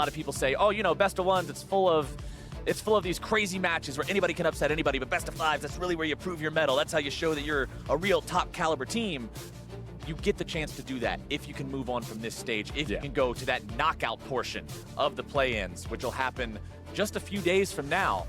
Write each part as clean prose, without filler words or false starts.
lot of people say, oh, you know, best of ones, it's full of these crazy matches where anybody can upset anybody, but best of fives, that's really where you prove your mettle. That's how you show that you're a real top caliber team. You get the chance to do that if you can move on from this stage, if you can go to that knockout portion of the play-ins, which will happen just a few days from now.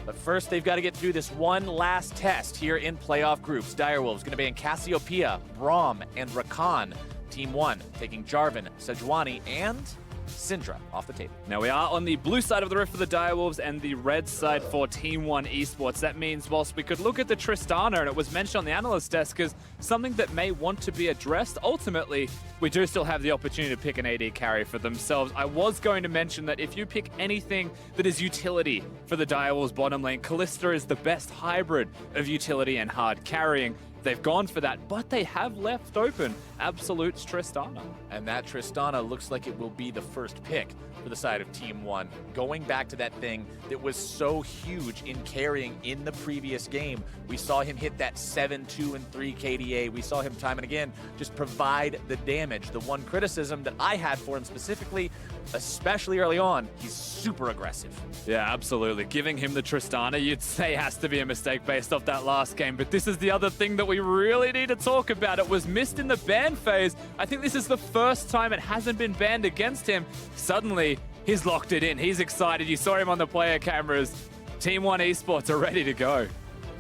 But first, they've got to get through this one last test here in playoff groups. Direwolves going to be in Cassiopeia, Braum, and Rakan. Team 1 taking Jarvan, Sejuani, and Syndra off the table. Now we are on the blue side of the rift for the Direwolves and the red side for Team 1 Esports. That means whilst we could look at the Tristana, and it was mentioned on the analyst desk as something that may want to be addressed, ultimately we do still have the opportunity to pick an AD carry for themselves. I was going to mention that if you pick anything that is utility for the Direwolves bottom lane, Kalista is the best hybrid of utility and hard carrying. They've gone for that, but they have left open Absolute's Tristana. And that Tristana looks like it will be the first pick for the side of Team 1. Going back to that thing that was so huge in carrying in the previous game. We saw him hit that 7, 2, and 3 KDA. We saw him time and again just provide the damage. The one criticism that I had for him specifically, especially early on, he's super aggressive. Yeah, absolutely. Giving him the Tristana, you'd say has to be a mistake based off that last game, but this is the other thing that we really need to talk about. It was missed in the ban phase. I think this is the first time it hasn't been banned against him. Suddenly, he's locked it in. He's excited. You saw him on the player cameras. Team 1 Esports are ready to go.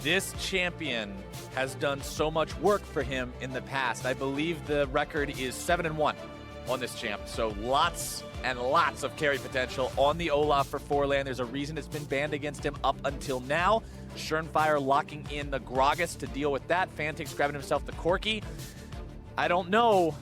This champion has done so much work for him in the past. I believe the record is 7-1 on this champ. So lots and lots of carry potential on the Olaf for 4-land. There's a reason it's been banned against him up until now. Schernfire locking in the Gragas to deal with that. Fantix grabbing himself the Corki. I don't know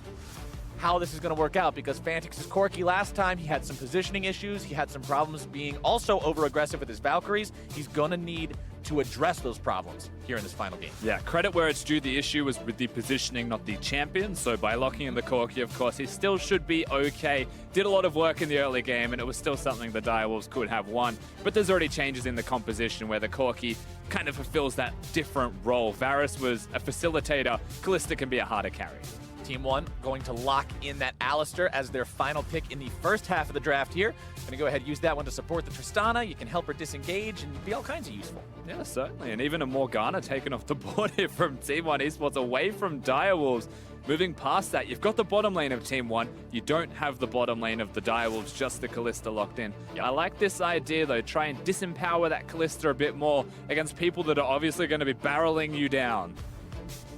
how this is going to work out because Fantix's Corki last time, he had some positioning issues. He had some problems being also over-aggressive with his Valkyries. He's going to need to address those problems here in this final game. Yeah, credit where it's due. The issue was with the positioning, not the champion. So by locking in the Corki, of course, he still should be okay. Did a lot of work in the early game, and it was still something the Direwolves could have won. But there's already changes in the composition where the Corki kind of fulfills that different role. Varus was a facilitator. Kalista can be a harder carry. Team 1 going to lock in that Alistar as their final pick in the first half of the draft here. Going to go ahead and use that one to support the Tristana. You can help her disengage and be all kinds of useful. Yeah, certainly. And even a Morgana taken off the board here from Team 1 Esports away from Direwolves. Moving past that, you've got the bottom lane of Team 1. You don't have the bottom lane of the Direwolves, just the Kalista locked in. Yep. I like this idea, though. Try and disempower that Kalista a bit more against people that are obviously going to be barreling you down.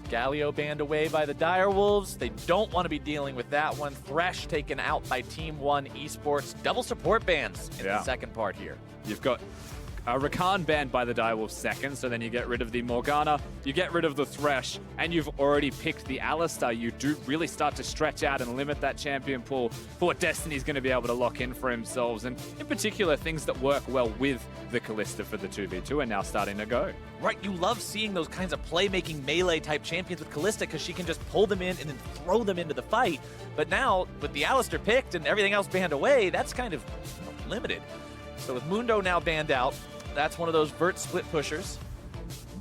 Galio banned away by the Direwolves. They don't want to be dealing with that one. Thresh taken out by Team 1 Esports. Double support bans in the second part here. You've got Rakan banned by the Direwolves second, so then you get rid of the Morgana, you get rid of the Thresh, and you've already picked the Alistar. You do really start to stretch out and limit that champion pool for what Destiny's going to be able to lock in for themselves. And in particular, things that work well with the Kalista for the 2v2 are now starting to go. Right, you love seeing those kinds of playmaking melee-type champions with Kalista because she can just pull them in and then throw them into the fight. But now, with the Alistar picked and everything else banned away, that's kind of limited. So with Mundo now banned out, that's one of those vert split pushers.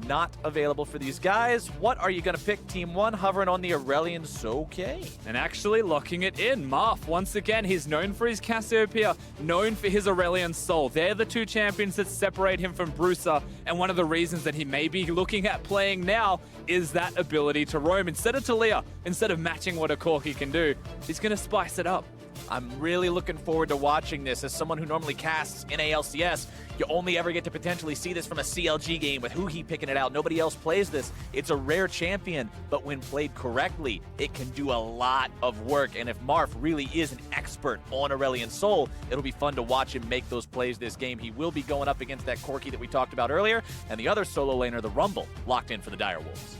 Not available for these guys. What are you going to pick? Team 1 hovering on the Aurelion Soke. And actually locking it in. Marth, once again, he's known for his Cassiopeia, known for his Aurelion Soul. They're the two champions that separate him from Bruiser, and one of the reasons that he may be looking at playing now is that ability to roam. Instead of Talia, instead of matching what a Corki can do, he's going to spice it up. I'm really looking forward to watching this. As someone who normally casts NALCS, you only ever get to potentially see this from a CLG game with Huhi picking it out. Nobody else plays this. It's a rare champion, but when played correctly, it can do a lot of work. And if Marth really is an expert on Aurelion Soul, it'll be fun to watch him make those plays this game. He will be going up against that Corki that we talked about earlier, and the other solo laner, the Rumble, locked in for the Direwolves.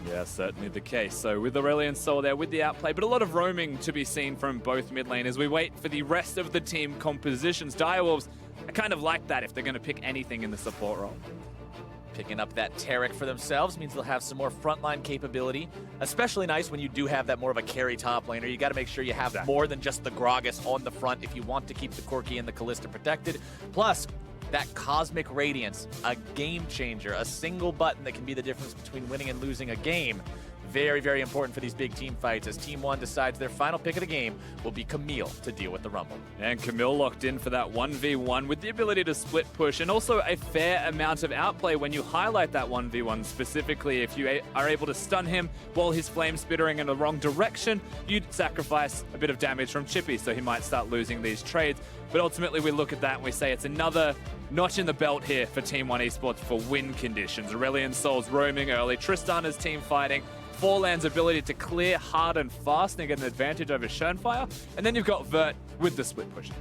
Yeah, certainly the case. So with Aurelion Soul there, with the outplay, but a lot of roaming to be seen from both mid lane as we wait for the rest of the team compositions. Direwolves, I kind of like that if they're going to pick anything in the support role. Picking up that Taric for themselves means they'll have some more frontline capability. Especially nice when you do have that more of a carry top laner. You got to make sure you have more than just the Gragas on the front if you want to keep the Corki and the Kalista protected. Plus, that Cosmic Radiance, a game changer, a single button that can be the difference between winning and losing a game. Very, very important for these big team fights as Team 1 decides their final pick of the game will be Camille to deal with the Rumble. And Camille locked in for that 1v1 with the ability to split push and also a fair amount of outplay when you highlight that 1v1 specifically. If you are able to stun him while he's flame spittering in the wrong direction, you'd sacrifice a bit of damage from Chippy, so he might start losing these trades. But ultimately we look at that and we say it's another notch in the belt here for Team 1 Esports for win conditions. Aurelion Sol's roaming early, Tristana's team fighting, Forlan's ability to clear hard and fast and get an advantage over Schönfire, and then you've got Vert with the split push.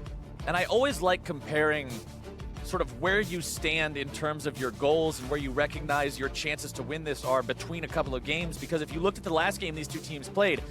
And I always like comparing sort of where you stand in terms of your goals and where you recognize your chances to win this are between a couple of games, because if you looked at the last game these two teams played,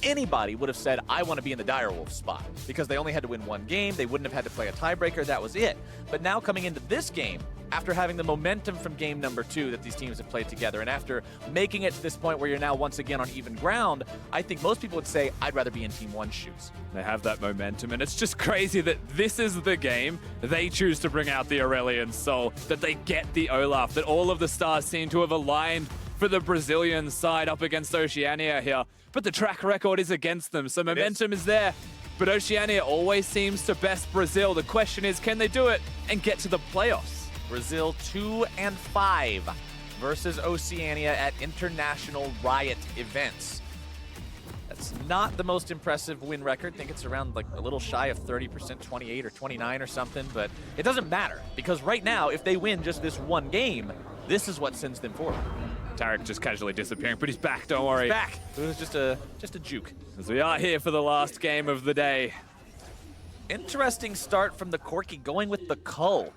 anybody would have said, I want to be in the Direwolves spot, because they only had to win one game. They wouldn't have had to play a tiebreaker. That was it. But now coming into this game, after having the momentum from game number 2 that these teams have played together, and after making it to this point where you're now once again on even ground, I think most people would say, I'd rather be in Team 1's shoes. They have that momentum, and it's just crazy that this is the game they choose to bring out the Aurelion Sol, that they get the Olaf, that all of the stars seem to have aligned for the Brazilian side up against Oceania here. But the track record is against them, so momentum is there. But Oceania always seems to best Brazil. The question is, can they do it and get to the playoffs? Brazil 2-5 versus Oceania at international Riot events. That's not the most impressive win record. I think it's around like a little shy of 30%, 28 or 29 or something, but it doesn't matter because right now, if they win just this one game, this is what sends them forward. Tarek just casually disappearing, but he's back, don't worry. He's back. It was just a juke. As we are here for the last game of the day. Interesting start from the Corki, going with the Cull.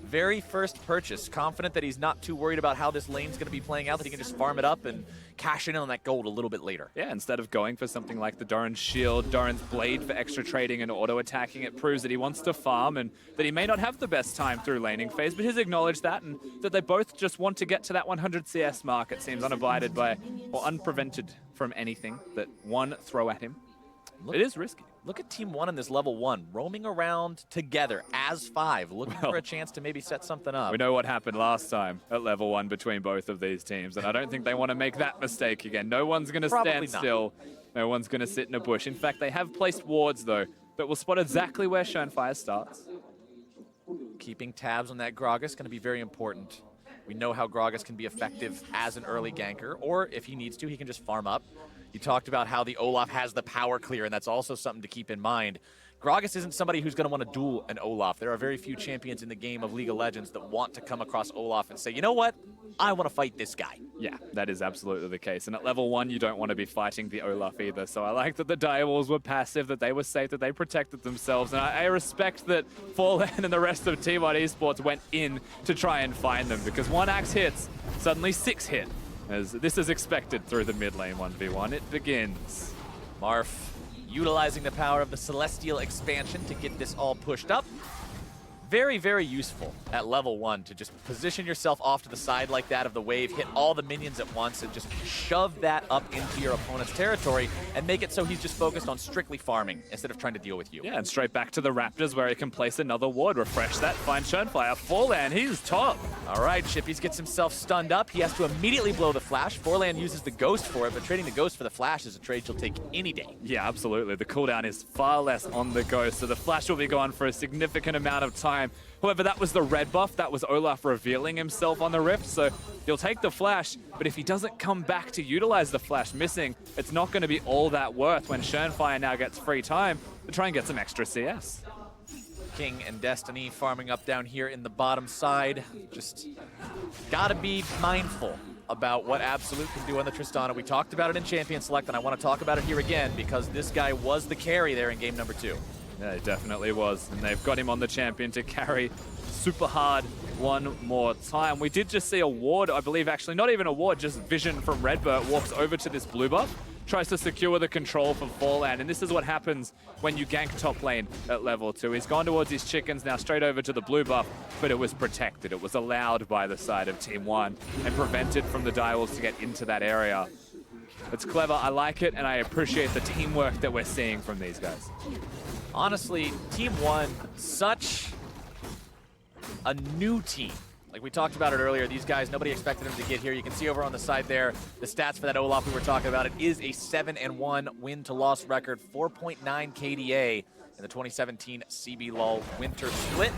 Very first purchase, confident that he's not too worried about how this lane's going to be playing out, that he can just farm it up and cash in on that gold a little bit later. Yeah, instead of going for something like the Doran's Shield, Doran's Blade for extra trading and auto-attacking, it proves that he wants to farm and that he may not have the best time through laning phase, but he's acknowledged that and that they both just want to get to that 100 CS mark. It seems unabided by, or unprevented from anything that one throw at him. It is risky. Look at Team 1 in this level 1, roaming around together as 5, looking for a chance to maybe set something up. We know what happened last time at level 1 between both of these teams, and I don't think they want to make that mistake again. No one's going to stand still. No one's going to sit in a bush. In fact, they have placed wards, though, that will spot exactly where Schönfire starts. Keeping tabs on that Gragas going to be very important. We know how Gragas can be effective as an early ganker, or if he needs to, he can just farm up. You talked about how the Olaf has the power clear, and that's also something to keep in mind. Gragas isn't somebody who's going to want to duel an Olaf. There are very few champions in the game of League of Legends that want to come across Olaf and say, you know what? I want to fight this guy. Yeah, that is absolutely the case. And at level 1, you don't want to be fighting the Olaf either. So I like that the Direwolves were passive, that they were safe, that they protected themselves. And I respect that Forlan and the rest of Team 1 Esports went in to try and find them, because 1 axe hits, suddenly 6 hit. As this is expected through the mid lane 1v1. It begins. Marf utilizing the power of the Celestial expansion to get this all pushed up. Very, very useful at level 1 to just position yourself off to the side like that of the wave, hit all the minions at once, and just shove that up into your opponent's territory and make it so he's just focused on strictly farming instead of trying to deal with you. Yeah, and straight back to the Raptors where he can place another ward, refresh that, find Schönfire. Forlan, he's top. All right, Chippies gets himself stunned up. He has to immediately blow the flash. Forlan uses the Ghost for it, but trading the Ghost for the flash is a trade she'll take any day. Yeah, absolutely. The cooldown is far less on the Ghost, so the flash will be gone for a significant amount of time. However, that was the red buff. That was Olaf revealing himself on the Rift, so he'll take the flash, but if he doesn't come back to utilize the flash missing, it's not going to be all that worth when Schönfire now gets free time to try and get some extra CS. King and Destiny farming up down here in the bottom side. Just gotta be mindful about what Absolute can do on the Tristana. We talked about it in Champion Select, and I want to talk about it here again because this guy was the carry there in game number 2. Yeah, it definitely was. And they've got him on the champion to carry super hard one more time. We did just see a ward, I believe, actually, not even a ward, just vision from Redbird walks over to this blue buff, tries to secure the control from Forlan. And this is what happens when you gank top lane at level 2. He's gone towards his chickens, now straight over to the blue buff, but it was protected. It was allowed by the side of Team 1 and prevented from the Direwolves to get into that area. It's clever, I like it, and I appreciate the teamwork that we're seeing from these guys. Honestly, Team 1, such a new team. Like we talked about it earlier, these guys, nobody expected them to get here. You can see over on the side there, the stats for that Olaf we were talking about. It is a 7-1 win-to-loss record, 4.9 KDA in the 2017 CB LOL Winter Split.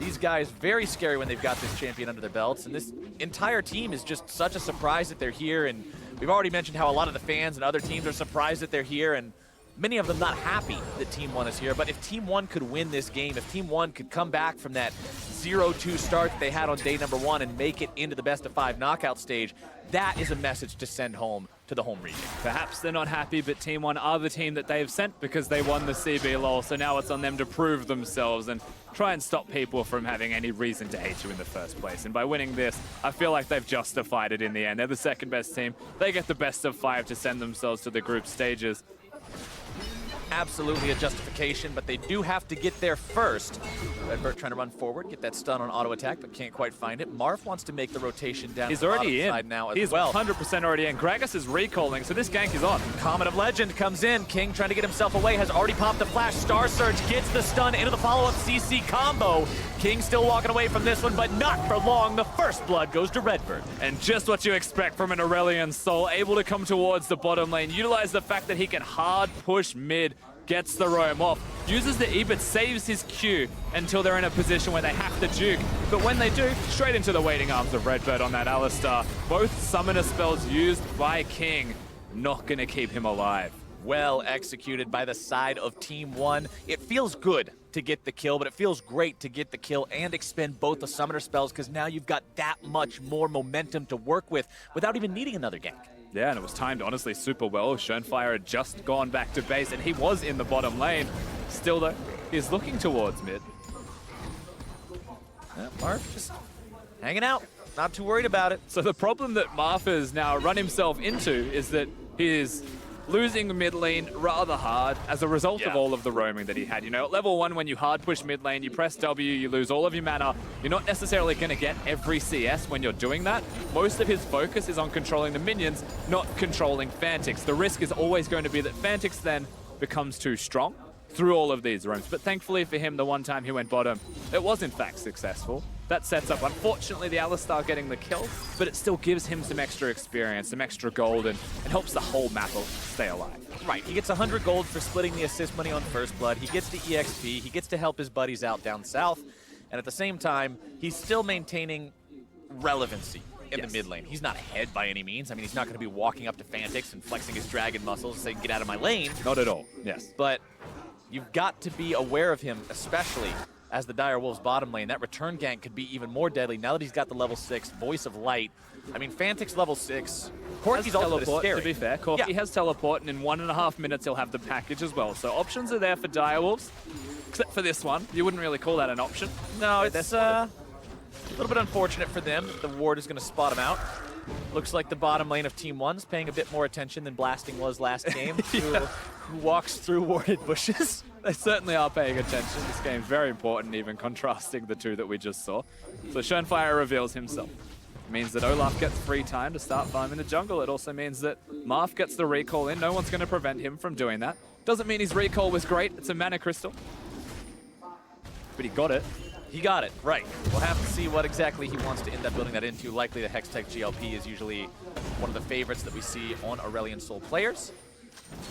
These guys, very scary when they've got this champion under their belts, and this entire team is just such a surprise that they're here, and we've already mentioned how a lot of the fans and other teams are surprised that they're here, and many of them not happy that Team 1 is here. But if Team 1 could win this game, if Team 1 could come back from that 0-2 start that they had on day number 1 and make it into the best-of-5 knockout stage, that is a message to send home to the home region. Perhaps they're not happy, but Team 1 are the team that they've sent because they won the CB LOL, so now it's on them to prove themselves and try and stop people from having any reason to hate you in the first place. And by winning this, I feel like they've justified it in the end. They're the second best team. They get the best of 5 to send themselves to the group stages. Absolutely a justification, but they do have to get there first. Redbird trying to run forward, get that stun on auto attack, but can't quite find it. Marf wants to make the rotation down He's the already in. side now as He's well. 100% already in. Gragas is recalling, so this gank is on. Comet of Legend comes in. King trying to get himself away, has already popped the flash. Star Surge gets the stun into the follow-up CC combo. King still walking away from this one, but not for long. The first blood goes to Redbird. And just what you expect from an Aurelion Soul, able to come towards the bottom lane, utilize the fact that he can hard push mid, gets the roam off, uses the E but saves his Q until they're in a position where they have to juke. But when they do, straight into the waiting arms of Redbird on that Alistar. Both summoner spells used by King, not gonna keep him alive. Well executed by the side of Team 1. It feels good to get the kill, but it feels great to get the kill and expend both the summoner spells because now you've got that much more momentum to work with without even needing another gank. Yeah, and it was timed, honestly, super well. Schönfire had just gone back to base, and he was in the bottom lane. Still, though, he's looking towards mid. Yeah, Marf just hanging out, not too worried about it. So the problem that Marf has now run himself into is that he is losing mid lane rather hard as a result of all of the roaming that he had. You know, at level 1, when you hard push mid lane, you press W, you lose all of your mana. You're not necessarily going to get every CS when you're doing that. Most of his focus is on controlling the minions, not controlling Fantix. The risk is always going to be that Fantix then becomes too strong through all of these roams. But thankfully for him, the one time he went bottom, it was in fact successful. That sets up, unfortunately, the Alistar getting the kill, but it still gives him some extra experience, some extra gold, and it helps the whole map stay alive. Right, he gets 100 gold for splitting the assist money on First Blood. He gets the EXP, he gets to help his buddies out down south, and at the same time, he's still maintaining relevancy in the mid lane. He's not ahead by any means. I mean, he's not going to be walking up to Fantix and flexing his dragon muscles and saying, get out of my lane. Not at all, yes. But you've got to be aware of him, especially as the Dire Wolves bottom lane. That return gank could be even more deadly now that he's got the level 6 Voice of Light. I mean, Fantix level 6. Corki's also scary. To be fair, Corki has teleport, and in 1.5 minutes he'll have the package as well. So options are there for Dire Wolves, except for this one. You wouldn't really call that an option. No, it's a little bit unfortunate for them. The ward is going to spot him out. Looks like the bottom lane of Team 1's paying a bit more attention than Blasting was last game. Who walks through warded bushes. They certainly are paying attention. This game's very important, even contrasting the two that we just saw. So Schönfire reveals himself. It means that Olaf gets free time to start farming the jungle. It also means that Marf gets the recall in. No one's going to prevent him from doing that. Doesn't mean his recall was great. It's a mana crystal. But he got it. He got it, right. We'll have to see what exactly he wants to end up building that into. Likely the Hextech GLP is usually one of the favorites that we see on Aurelion Soul players.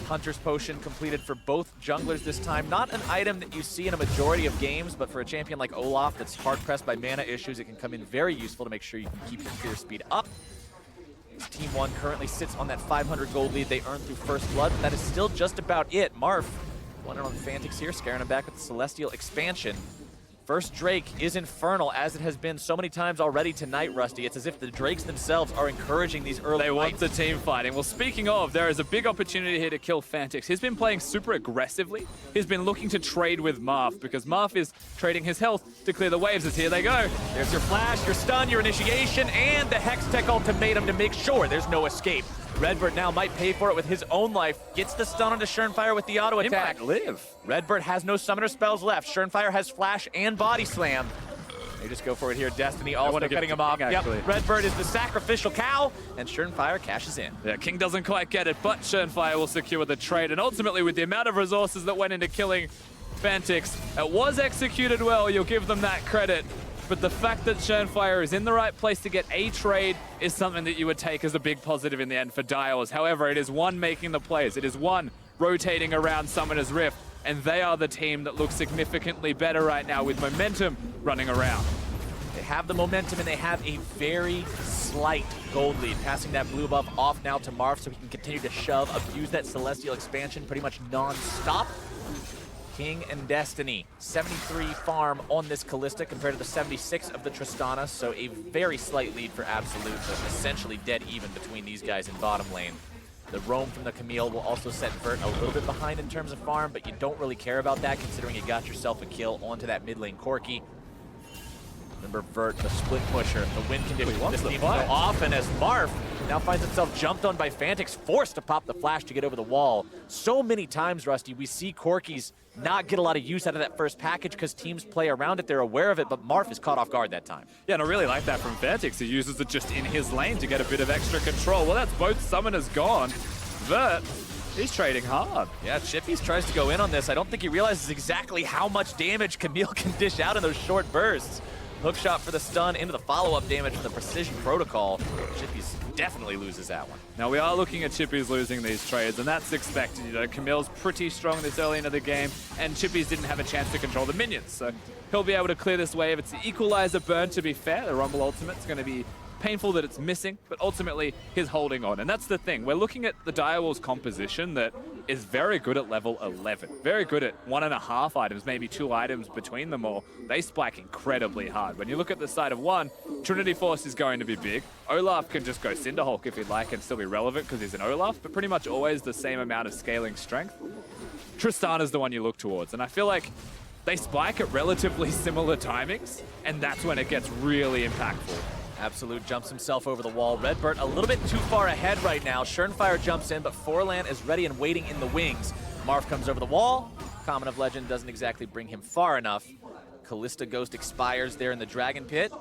Hunter's Potion completed for both junglers this time. Not an item that you see in a majority of games, but for a champion like Olaf that's hard-pressed by mana issues, it can come in very useful to make sure you can keep your clear speed up. Team 1 currently sits on that 500 gold lead they earned through First Blood, but that is still just about it. Marf, one on Fantix here, scaring him back with the Celestial expansion. First Drake is infernal, as it has been so many times already tonight, Rusty. It's as if the Drakes themselves are encouraging these early They want fights. the team fighting. Well, speaking of, there is a big opportunity here to kill Fantix. He's been playing super aggressively. He's been looking to trade with Marf, because Marf is trading his health to clear the waves as here they go. There's your flash, your stun, your initiation, and the Hextech ultimatum to make sure there's no escape. Redbird now might pay for it with his own life. Gets the stun onto Schönfire with the auto attack. Impact live. Redbird has no summoner spells left. Schönfire has flash and body slam. They just go for it here. Destiny also cutting him off. Yep. Redbird is the sacrificial cow, and Schönfire cashes in. Yeah, King doesn't quite get it, but Schönfire will secure the trade. And ultimately, with the amount of resources that went into killing Fantix, it was executed well. You'll give them that credit. but the fact that Schernfire is in the right place to get a trade is something that you would take as a big positive in the end for Dials. However, it is one making the plays. It is one rotating around Summoner's Rift, and they are the team that looks significantly better right now with momentum running around. They have the momentum, and they have a very slight gold lead. Passing that blue buff off now to Marv so he can continue to shove, abuse that Celestial expansion pretty much non-stop. King and Destiny, 73 farm on this Callista compared to the 76 of the Tristana, so a very slight lead for Absolute, but essentially dead even between these guys in bottom lane. The roam from the Camille will also set Vert a little bit behind in terms of farm, but you don't really care about that considering you got yourself a kill onto that mid lane Corki. Remember Vert, the split pusher, the win condition this team so often as Marv now finds himself jumped on by Fantix, forced to pop the flash to get over the wall. So many times, Rusty, we see Corkies not get a lot of use out of that first package because teams play around it, they're aware of it, but Marv is caught off guard that time. Yeah, and I really like that from Fantix. He uses it just in his lane to get a bit of extra control. Well, that's both summoners gone. Vert, he's trading hard. Yeah, Chippies tries to go in on this. I don't think he realizes exactly how much damage Camille can dish out in those short bursts. Hook shot for the stun into the follow-up damage from the Precision Protocol. Chippies definitely loses that one. Now we are looking at Chippies losing these trades, and that's expected. You know, Camille's pretty strong this early into the game, and Chippies didn't have a chance to control the minions, so he'll be able to clear this wave. It's the Equalizer burn, to be fair. The Rumble Ultimate's going to be painful that it's missing, but ultimately he's holding on. And that's the thing. We're looking at the Direwolves composition that is very good at level 11. Very good at 1.5 items, maybe 2 items between them all. They spike incredibly hard. When you look at the side of one, Trinity Force is going to be big. Olaf can just go Cinderhulk if he'd like and still be relevant because he's an Olaf, but pretty much always the same amount of scaling strength. Tristana's the one you look towards, and I feel like they spike at relatively similar timings, and that's when it gets really impactful. Absolute jumps himself over the wall. Redbird a little bit too far ahead right now. Schernfire jumps in, but Forlan is ready and waiting in the wings. Marv comes over the wall. Common of Legend doesn't exactly bring him far enough. Callista Ghost expires there in the Dragon Pit.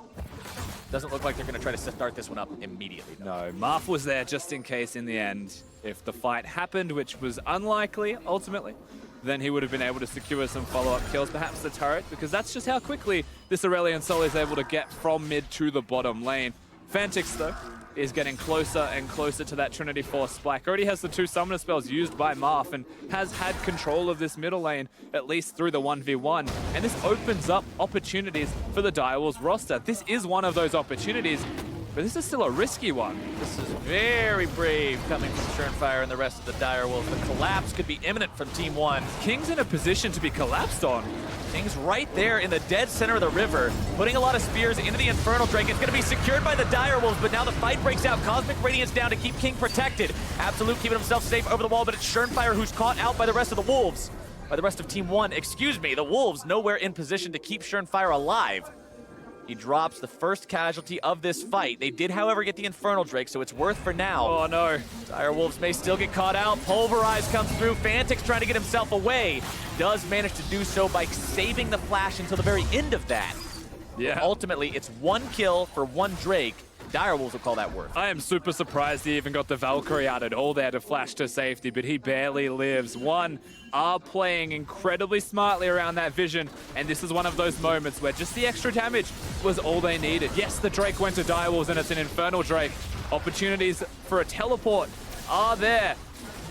Doesn't look like they're going to try to start this one up immediately, though. No, Marv was there just in case in the end. If the fight happened, which was unlikely ultimately, then he would have been able to secure some follow-up kills, perhaps the turret, because that's just how quickly this Aurelion Sol is able to get from mid to the bottom lane. Fantix, though, is getting closer and closer to that Trinity Force spike. Already has the 2 summoner spells used by Marth and has had control of this middle lane, at least through the 1v1. And this opens up opportunities for the Direwolves roster. This is one of those opportunities, but this is still a risky one. This is very brave coming from Schernfire and the rest of the Direwolves. The collapse could be imminent from Team 1. King's in a position to be collapsed on. King's right there in the dead center of the river, putting a lot of spears into the Infernal Drake. It's going to be secured by the Direwolves, but now the fight breaks out. Cosmic Radiance down to keep King protected. Absolute keeping himself safe over the wall, but it's Schernfire who's caught out by the rest of the Wolves. By the rest of Team 1, excuse me. The Wolves nowhere in position to keep Schernfire alive. He drops the first casualty of this fight. They did, however, get the Infernal Drake, so it's worth for now. Oh, no. Direwolves may still get caught out. Pulverize comes through. Fantix trying to get himself away. Does manage to do so by saving the flash until the very end of that. Yeah. But ultimately, it's 1 kill for 1 Drake. Direwolves will call that worth. I am super surprised he even got the Valkyrie out at all there to flash to safety, but he barely lives. One are playing incredibly smartly around that vision, and this is one of those moments where just the extra damage was all they needed. Yes, the Drake went to Direwolves, and it's an Infernal Drake. Opportunities for a teleport are there.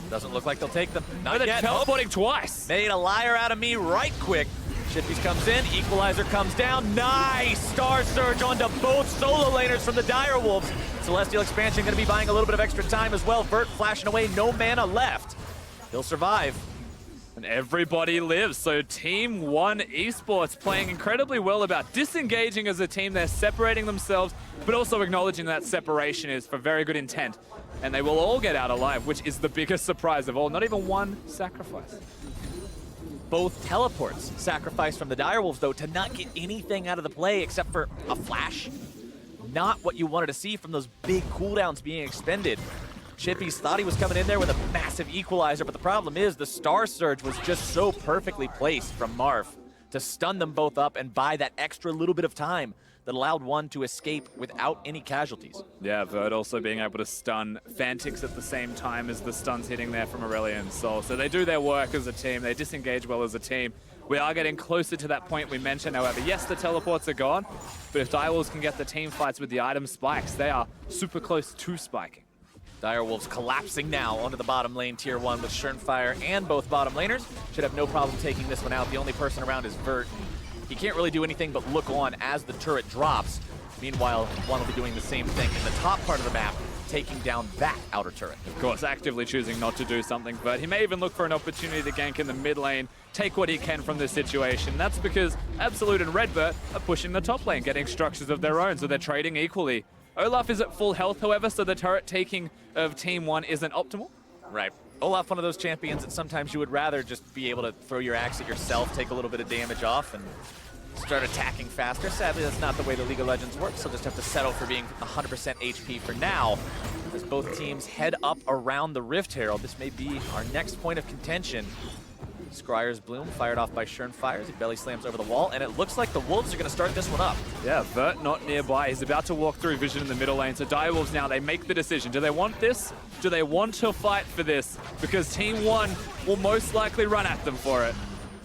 Doesn't look like they'll take them. Not But yet. they're teleporting twice. Made a liar out of me right quick. Chippies comes in, Equalizer comes down. Nice! Star Surge onto both solo laners from the Direwolves. Celestial Expansion going to be buying a little bit of extra time as well. Vert flashing away, no mana left. He'll survive. And everybody lives, so Team 1 Esports playing incredibly well about disengaging as a team. They're separating themselves, but also acknowledging that separation is for very good intent. And they will all get out alive, which is the biggest surprise of all. Not even one sacrifice. Both teleports sacrificed from the Direwolves, though, to not get anything out of the play except for a flash. Not what you wanted to see from those big cooldowns being expended. Chippies thought he was coming in there with a massive Equalizer, but the problem is the Star Surge was just so perfectly placed from Marv to stun them both up and buy that extra little bit of time that allowed one to escape without any casualties. Yeah, Vert also being able to stun Fantix at the same time as the stuns hitting there from Aurelion Sol. So they do their work as a team, they disengage well as a team. We are getting closer to that point we mentioned. However, yes, the teleports are gone, but if Direwolves can get the team fights with the item spikes, they are super close to spiking. Direwolves collapsing now onto the bottom lane, tier 1 with Schernfire and both bottom laners. Should have no problem taking this one out. The only person around is Vert. He can't really do anything but look on as the turret drops. Meanwhile, one will be doing the same thing in the top part of the map, taking down that outer turret. Of course, actively choosing not to do something, but he may even look for an opportunity to gank in the mid lane, take what he can from this situation. That's because Absolute and Redbert are pushing the top lane, getting structures of their own, so they're trading equally. Olaf is at full health, however, so the turret taking of Team 1 isn't optimal. Right. Olaf, one of those champions that sometimes you would rather just be able to throw your axe at yourself, take a little bit of damage off, and start attacking faster. Sadly, that's not the way the League of Legends works, so just have to settle for being 100% HP for now. As both teams head up around the Rift Herald, this may be our next point of contention. Scryer's Bloom fired off by Schernfire as he belly slams over the wall, and it looks like the Wolves are going to start this one up. Yeah, Vert not nearby. He's about to walk through vision in the middle lane, so Direwolves now, they make the decision. Do they want this? Do they want to fight for this? Because Team 1 will most likely run at them for it.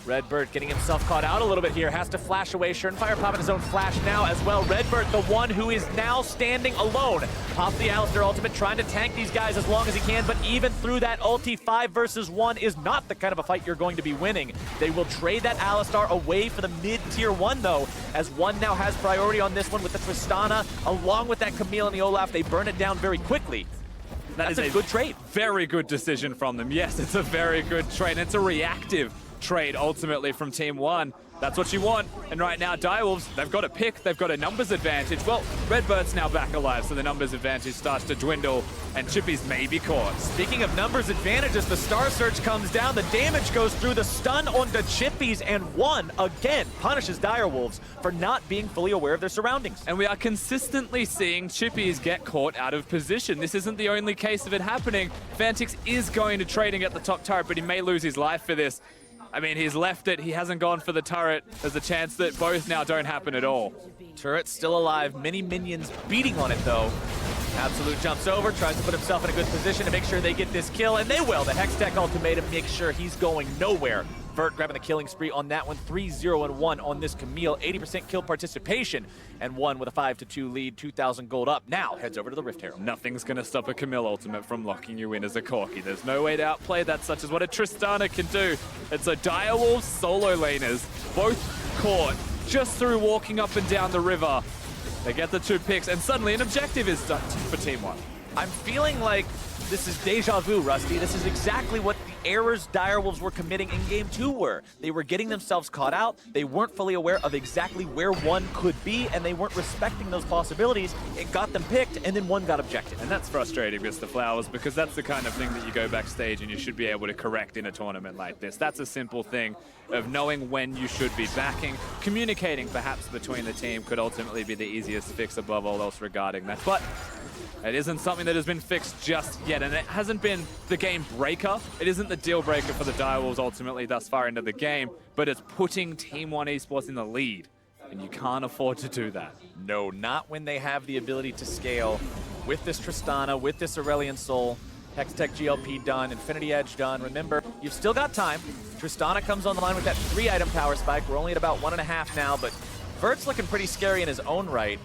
Redbert getting himself caught out a little bit here, has to flash away. Schernfire popping his own flash now as well. Redbert, the one who is now standing alone. Pop the Alistar ultimate, trying to tank these guys as long as he can, but even through that ulti, 5 versus 1 is not the kind of a fight you're going to be winning. They will trade that Alistar away for the mid-tier 1 though, as 1 now has priority on this one with the Tristana, along with that Camille and the Olaf. They burn it down very quickly. That's a good trade. Very good decision from them. Yes, it's a very good trade. It's a reactive trade ultimately from Team 1. That's what you want. And right now, Direwolves, they've got a pick, they've got a numbers advantage. Well, Redbird's now back alive, so the numbers advantage starts to dwindle, and Chippy's may be caught. Speaking of numbers advantages, the Star Search comes down, the damage goes through, the stun onto Chippies, and 1 again punishes Direwolves for not being fully aware of their surroundings. And we are consistently seeing Chippies get caught out of position. This isn't the only case of it happening. Fantix is going to trading at the top turret, but he may lose his life for this. I mean, he's left it. He hasn't gone for the turret. There's a chance that both now don't happen at all. Turret's still alive. Many minions beating on it, though. Absolute jumps over, tries to put himself in a good position to make sure they get this kill, and they will. The Hextech ultimatum makes sure he's going nowhere. Vert grabbing the killing spree on that one. 3-0-1 on this Camille. 80% kill participation, and 1 with a 5-2 lead. 2,000 gold up. Now heads over to the Rift Herald. Nothing's going to stop a Camille ultimate from locking you in as a Corki. There's no way to outplay that, such as what a Tristana can do. And so Direwolves solo laners, both caught just through walking up and down the river. They get the 2 picks, and suddenly an objective is done for Team 1. I'm feeling like this is deja vu, Rusty. This is exactly what the errors Direwolves were committing in Game 2 were. They were getting themselves caught out, they weren't fully aware of exactly where 1 could be, and they weren't respecting those possibilities. It got them picked, and then 1 got objected. And that's frustrating, Mr. Flowers, because that's the kind of thing that you go backstage and you should be able to correct in a tournament like this. That's a simple thing of knowing when you should be backing. Communicating perhaps between the team could ultimately be the easiest fix above all else regarding that. But it isn't something that has been fixed just yet, and it hasn't been the game breaker. It isn't the deal breaker for the Direwolves ultimately thus far into the game, but it's putting Team 1 Esports in the lead, and you can't afford to do that. No, not when they have the ability to scale with this Tristana, with this Aurelion Soul. Hextech GLP done, Infinity Edge done. Remember, you've still got time. Tristana comes on the line with that 3-item power spike. We're only at about 1.5 now, but Vert's looking pretty scary in his own right.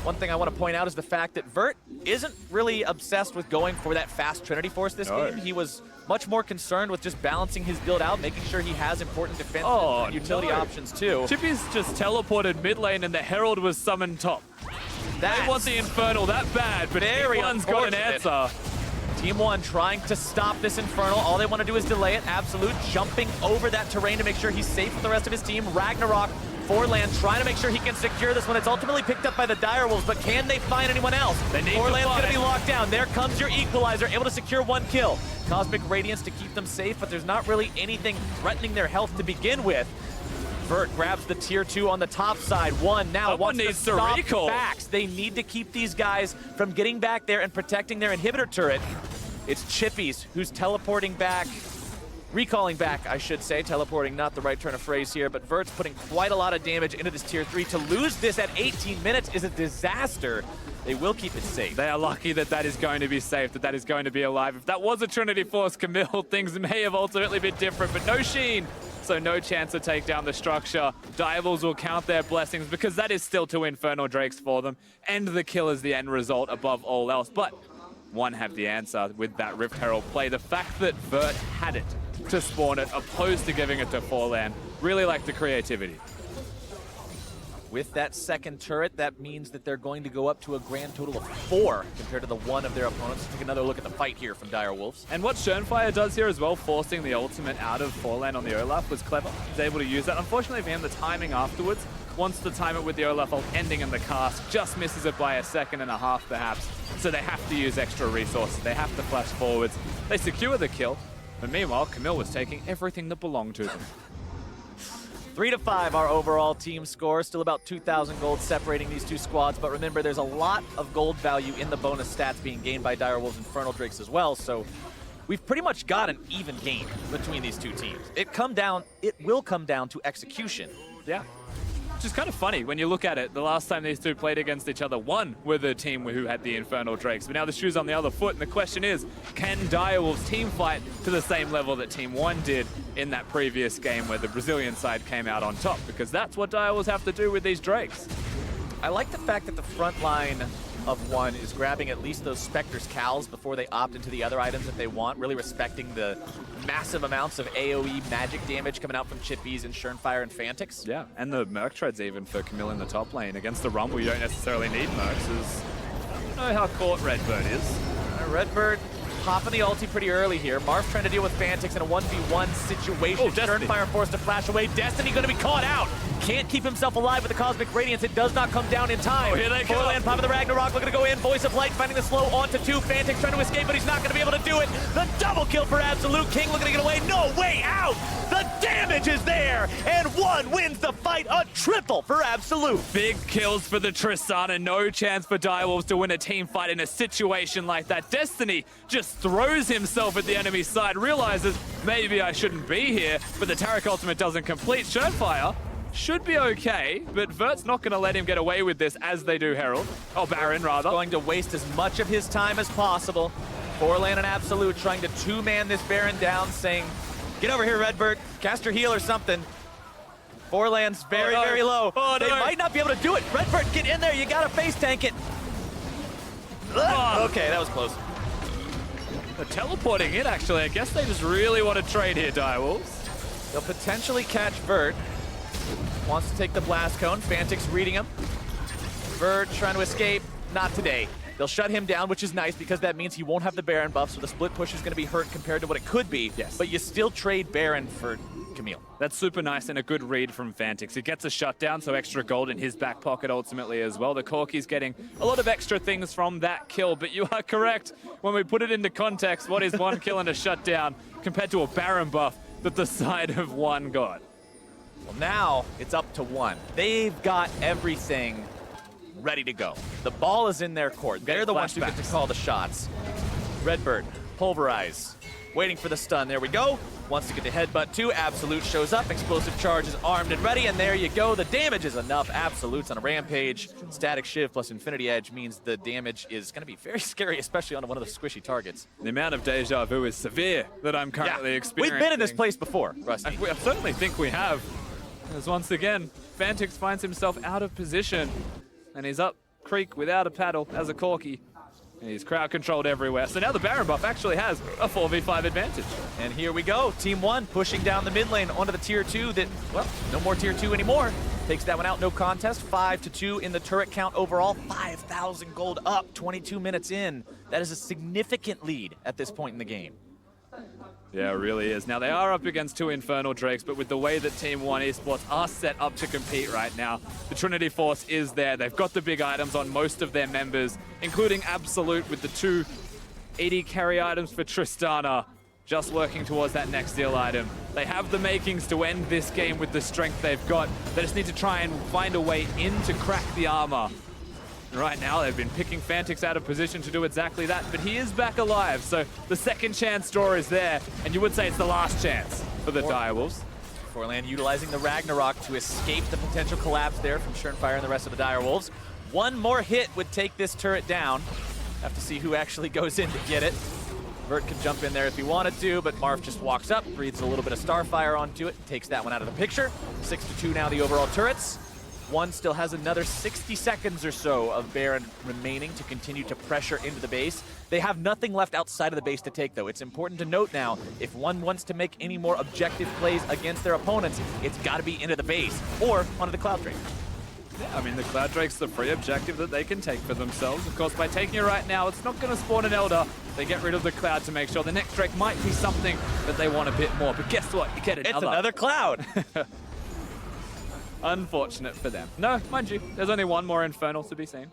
One thing I want to point out is the fact that Vert isn't really obsessed with going for that fast Trinity Force this game. He was much more concerned with just balancing his build out, making sure he has important defense and utility options too. Chippy's just teleported mid lane and the Herald was summoned top. They want the Infernal that bad, but everyone's got an answer. Team 1 trying to stop this Infernal. All they want to do is delay it. Absolute jumping over that terrain to make sure he's safe with the rest of his team. Ragnarok, Forland trying to make sure he can secure this one. It's ultimately picked up by the Direwolves, but can they find anyone else? Forland's going to be locked down. There comes your Equalizer, able to secure 1 kill. Cosmic Radiance to keep them safe, but there's not really anything threatening their health to begin with. Vert grabs the tier 2 on the top side. 1 now wants to stop backs. They need to keep these guys from getting back there and protecting their inhibitor turret. It's Chippies who's teleporting back. Recalling back, I should say. Teleporting, not the right turn of phrase here, but Vert's putting quite a lot of damage into this tier 3. To lose this at 18 minutes is a disaster. They will keep it safe. They are lucky that that is going to be safe, that that is going to be alive. If that was a Trinity Force Camille, things may have ultimately been different, but no Sheen. so no chance to take down the structure. Direwolves will count their blessings because that is still 2 Infernal Drakes for them, and the kill is the end result above all else. But one have the answer with that Rift Herald play. The fact that Vert had it to spawn it, opposed to giving it to Forlan, really like the creativity. With that second turret, that means that they're going to go up to a grand total of 4 compared to the 1 of their opponents. Let's take another look at the fight here from Direwolves. And what Schönfire does here as well, forcing the ultimate out of Forlan on the Olaf, was clever. He's able to use that. Unfortunately for him, the timing afterwards, wants to time it with the Olaf ult ending in the cast, just misses it by 1.5 seconds perhaps. So they have to use extra resources. They have to flash forwards. They secure the kill, but meanwhile, Camille was taking everything that belonged to them. 3-5 our overall team score. Still about 2,000 gold separating these two squads, but remember there's a lot of gold value in the bonus stats being gained by Direwolves and Infernal Drakes as well, so we've pretty much got an even game between these two teams. It will come down to execution. Yeah. Which is kind of funny when you look at it. The last time these two played against each other, one were the team who had the Infernal Drakes, but now the shoe's on the other foot, and the question is, can Direwolves team fight to the same level that Team 1 did in that previous game where the Brazilian side came out on top? Because that's what Direwolves have to do with these Drakes. I like the fact that the front line of 1 is grabbing at least those Spectre's Cals before they opt into the other items that they want, really respecting the massive amounts of AoE magic damage coming out from Chippies and Schönfire and Fantix. Yeah, and the Merc treads even for Camille in the top lane. Against the Rumble, you don't necessarily need Mercs. I don't know how caught Redbird is. Redbird popping the ulti pretty early here. Marth trying to deal with Fantix in a 1v1 situation. Oh, Schönfire forced to flash away. Destiny going to be caught out. Can't keep himself alive with the Cosmic Radiance. It does not come down in time. Oh, here they go. Forlan popping the Ragnarok, looking to go in. Voice of Light finding the slow onto 2. Fantix trying to escape, but he's not going to be able to do it. The double kill for Absolute. King looking to get away. No way out. The damage is there, and 1 wins the fight. A triple for Absolute. Big kills for the Tristana. No chance for Direwolves to win a team fight in a situation like that. Destiny just throws himself at the enemy side, realizes maybe I shouldn't be here, but the Taric ultimate doesn't complete. Schönfire should be okay, but Vert's not going to let him get away with this as they do Herald. Oh, Baron, rather. Going to waste as much of his time as possible. Forlan and Absolute trying to 2-man this Baron down, saying, get over here, Redbird. Cast your heal or something. Forlan's very, very low. Oh, no. They might not be able to do it. Redbird, get in there. You got to face tank it. Oh. Okay, that was close. They're teleporting in, actually. I guess they just really want to trade here, Direwolves. They'll potentially catch Vert. Wants to take the blast cone. Fantix reading him. Vert trying to escape. Not today. They'll shut him down, which is nice because that means he won't have the Baron buff, so the split push is going to be hurt compared to what it could be. Yes. But you still trade Baron for Camille. That's super nice and a good read from Fantix. He gets a shutdown, so extra gold in his back pocket ultimately as well. The Corki's getting a lot of extra things from that kill, but you are correct. When we put it into context, what is 1 kill and a shutdown compared to a Baron buff that the side of 1 got? Well, now it's up to 1. They've got everything ready to go. The ball is in their court. They're the ones who get to call the shots. Redbird, pulverize. Waiting for the stun. There we go. Wants to get the headbutt too. Absolute shows up. Explosive charge is armed and ready, and there you go. The damage is enough. Absolute's on a rampage. Static Shiv plus Infinity Edge means the damage is going to be very scary, especially on one of the squishy targets. The amount of deja vu is severe that I'm currently experiencing. We've been in this place before, Rusty. I certainly think we have. As once again, Fantix finds himself out of position, and he's up creek without a paddle as a Corki. He's crowd controlled everywhere. So now the Baron buff actually has a 4v5 advantage. And here we go. Team 1 pushing down the mid lane onto the tier 2 that, well, no more tier 2 anymore. Takes that one out, no contest. 5-2 in the turret count overall. 5,000 gold up, 22 minutes in. That is a significant lead at this point in the game. Yeah, it really is. Now, they are up against 2 Infernal Drakes, but with the way that Team 1 Esports are set up to compete right now, the Trinity Force is there. They've got the big items on most of their members, including Absolute with the 2 AD carry items for Tristana, just working towards that next deal item. They have the makings to end this game with the strength they've got. They just need to try and find a way in to crack the armor. Right now, they've been picking Fantix out of position to do exactly that, but he is back alive, so the second chance draw is there, and you would say it's the last chance for the Direwolves. Forlan utilizing the Ragnarok to escape the potential collapse there from Schönfire and the rest of the Direwolves. One more hit would take this turret down. Have to see who actually goes in to get it. Vert can jump in there if he wanted to, but Marv just walks up, breathes a little bit of Starfire onto it, takes that one out of the picture. 6-2 now the overall turrets. One still has another 60 seconds or so of Baron remaining to continue to pressure into the base. They have nothing left outside of the base to take, though. It's important to note now, if one wants to make any more objective plays against their opponents, it's got to be into the base or onto the Cloud Drake. Yeah, I mean, the Cloud Drake's the free objective that they can take for themselves. Of course, by taking it right now, it's not going to spawn an Elder. They get rid of the Cloud to make sure the next Drake might be something that they want a bit more. But guess what? You get another. It's another Cloud. Unfortunate for them. No, mind you, there's only one more Infernal to be seen.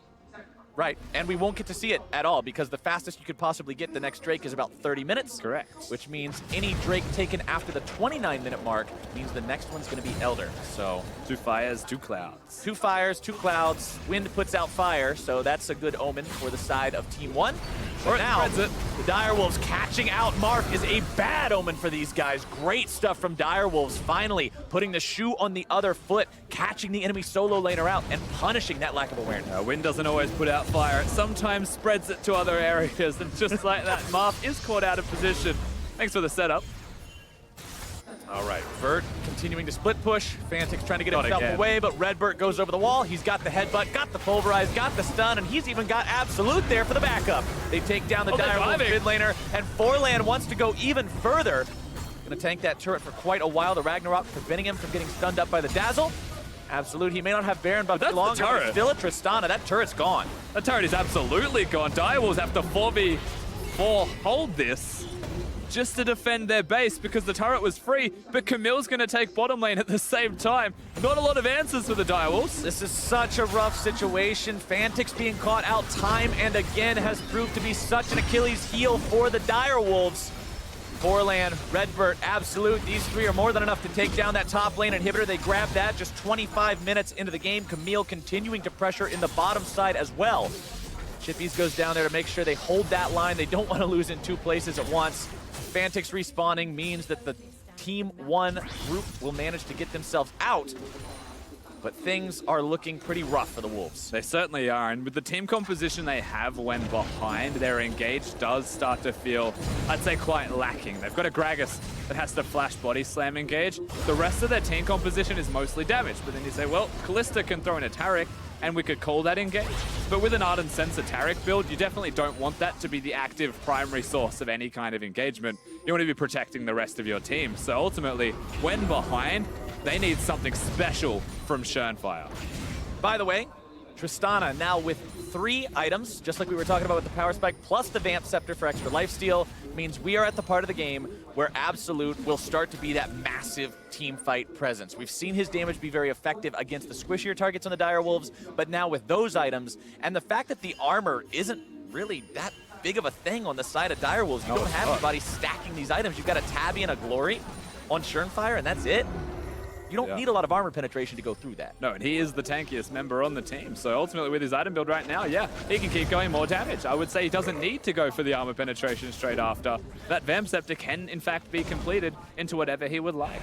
Right, and we won't get to see it at all because the fastest you could possibly get the next Drake is about 30 minutes. Correct. Which means any Drake taken after the 29-minute mark means the next one's going to be Elder. So 2 fires, 2 clouds. 2 fires, 2 clouds. Wind puts out fire, so that's a good omen for the side of Team 1. So now, the Direwolves catching out Mark is a bad omen for these guys. Great stuff from Direwolves, finally putting the shoe on the other foot, catching the enemy solo laner out, and punishing that lack of awareness. Wind doesn't always put out fire. It sometimes spreads it to other areas, and just like that, Marth is caught out of position. Thanks for the setup. All right, Vert continuing to split push. Fantix trying to get Not himself again. away, but Redbert goes over the wall. He's got the headbutt, got the pulverize, got the stun, and he's even got Absolute there for the backup. They take down the Direwolves mid laner, and Forlan wants to go even further. Gonna tank that turret for quite a while. The Ragnarok preventing him from getting stunned up by the Dazzle. Absolute, he may not have Baron by too long, but it's still a Tristana. That turret's gone. That turret is absolutely gone. Direwolves have to 4v4 hold this just to defend their base because the turret was free, but Camille's going to take bottom lane at the same time. Not a lot of answers for the Direwolves. This is such a rough situation. Fantix being caught out time and again has proved to be such an Achilles heel for the Direwolves. Forlan, Redbert, Absolute, these 3 are more than enough to take down that top lane inhibitor. They grab that just 25 minutes into the game. Camille continuing to pressure in the bottom side as well. Chippies goes down there to make sure they hold that line. They don't want to lose in 2 places at once. Fantix respawning means that the Team 1 group will manage to get themselves out. But things are looking pretty rough for the Wolves. They certainly are, and with the team composition they have when behind, their engage does start to feel, I'd say, quite lacking. They've got a Gragas that has to flash body slam engage. The rest of their team composition is mostly damaged, but then you say, well, Callista can throw in a Taric, and we could call that engage. But with an Ardent Sensor Taric build, you definitely don't want that to be the active primary source of any kind of engagement. You want to be protecting the rest of your team. So ultimately, when behind, they need something special from Schernfire. By the way, Tristana now with 3 items, just like we were talking about with the Power Spike, plus the Vamp Scepter for extra lifesteal, means we are at the part of the game where Absolute will start to be that massive team fight presence. We've seen his damage be very effective against the squishier targets on the Direwolves, but now with those items, and the fact that the armor isn't really that big of a thing on the side of Direwolves, you don't have anybody stacking these items. You've got a Tabby and a Glory on Schernfire, and that's it. You don't need a lot of armor penetration to go through that. No, and he is the tankiest member on the team. So ultimately with his item build right now, yeah, he can keep going more damage. I would say he doesn't need to go for the armor penetration straight after. That Vamp Scepter can, in fact, be completed into whatever he would like.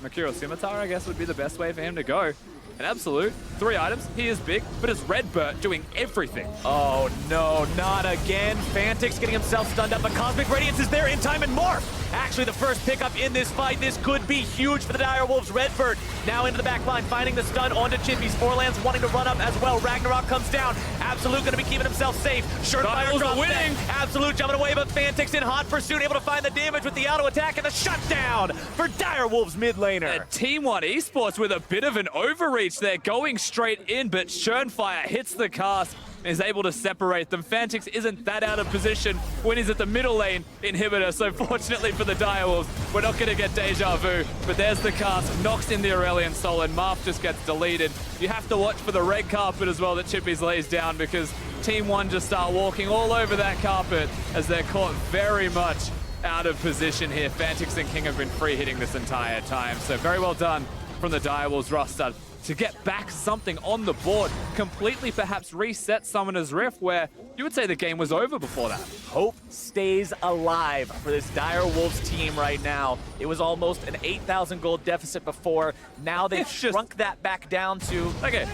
Mercurial Scimitar, I guess, would be the best way for him to go. An Absolute, 3 items, he is big, but it's Redbert doing everything. Oh no, not again. Fantix getting himself stunned up, but Cosmic Radiance is there in time and Morph. Actually, the first pickup in this fight. This could be huge for the Direwolves. Redbert now into the back line, finding the stun onto Chippies. Forlan's wanting to run up as well. Ragnarok comes down. Absolute going to be keeping himself safe. Schernfire drops winning. Absolute jumping away, but Fantix in hot pursuit, able to find the damage with the auto attack and the shutdown for Direwolves mid laner. Team 1 Esports with a bit of an overreach. They're going straight in, but Schernfire hits the cast and is able to separate them. Fantix isn't that out of position when he's at the middle lane inhibitor, so fortunately for the Direwolves, we're not going to get Deja Vu, but there's the cast, knocks in the Aurelion Soul, and Marth just gets deleted. You have to watch for the red carpet as well that Chippies lays down, because Team 1 just start walking all over that carpet as they're caught very much out of position here. Fantix and King have been free hitting this entire time, so very well done from the Direwolves roster to get back something on the board, completely perhaps reset Summoner's Rift, where you would say the game was over before that. Hope stays alive for this Dire Wolves team right now. It was almost an 8,000 gold deficit before. Now they've shrunk that back down to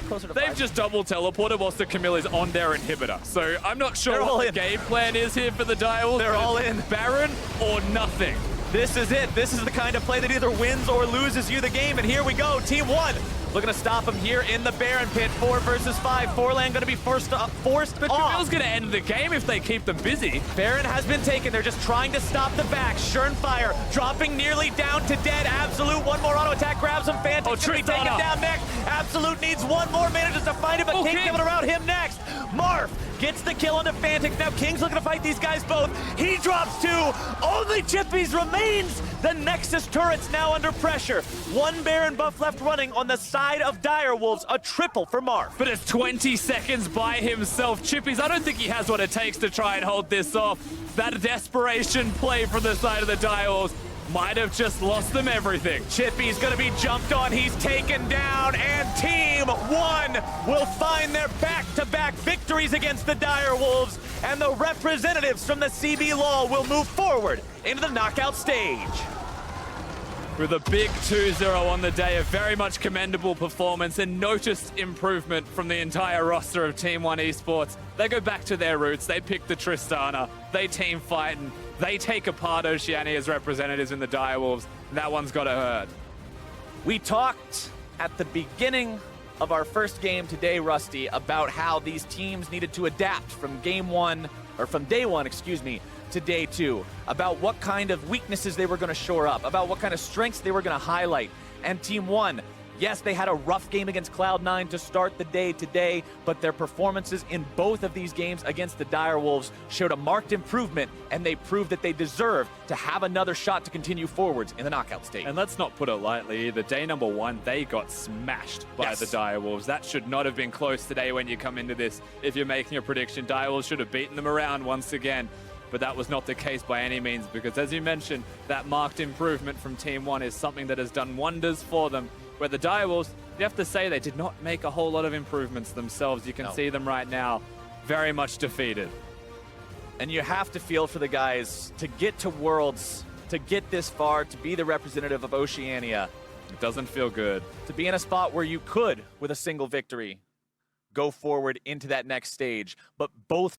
closer to they've 5. just double teleported whilst the Camille is on their inhibitor. So I'm not sure what the game plan is here for the Direwolves. They're all in. Baron or nothing. This is it. This is the kind of play that either wins or loses you the game. And here we go. Team 1 looking to stop him here in the Baron pit. 4 versus 5. Forlan going to be forced off. But Camille's going to end the game if they keep them busy. Baron has been taken. They're just trying to stop the back. Schernfire dropping nearly down to dead. Absolute one more auto attack grabs him. Fantic's going to be taken down next. Absolute needs one more, manages to find him, but King's coming around him next. Marth gets the kill onto Fantix. Now King's looking to fight these guys both. He drops 2. Only Chippies remains. The Nexus turret's now under pressure. 1 Baron buff left running on the side of Direwolves. A triple for Marth. But it's 20 seconds by himself. Chippies, I don't think he has what it takes to try and hold this off. That desperation play from the side of the Direwolves might have just lost them everything. Chippy's gonna be jumped on, he's taken down, and Team 1 will find their back-to-back victories against the Direwolves, and the representatives from the CB Law will move forward into the knockout stage. With a big 2-0 on the day, a very much commendable performance and noticed improvement from the entire roster of Team 1 Esports. They go back to their roots, they pick the Tristana, they team fighting, they take apart Oceania's representatives in the Direwolves. That one's gotta hurt. We talked at the beginning of our first game today, Rusty, about how these teams needed to adapt from day one, to day 2, about what kind of weaknesses they were going to shore up, about what kind of strengths they were going to highlight. And Team 1, yes, they had a rough game against Cloud9 to start the day today, but their performances in both of these games against the Direwolves showed a marked improvement, and they proved that they deserve to have another shot to continue forwards in the knockout stage. And let's not put it lightly either. Day number 1, they got smashed by the Direwolves. That should not have been close today when you come into this. If you're making a prediction, Direwolves should have beaten them around once again. But that was not the case by any means, because as you mentioned, that marked improvement from Team 1 is something that has done wonders for them. Where the Direwolves, you have to say they did not make a whole lot of improvements themselves. You can see them right now, very much defeated. And you have to feel for the guys to get to Worlds, to get this far, to be the representative of Oceania. It doesn't feel good. To be in a spot where you could, with a single victory, go forward into that next stage. But both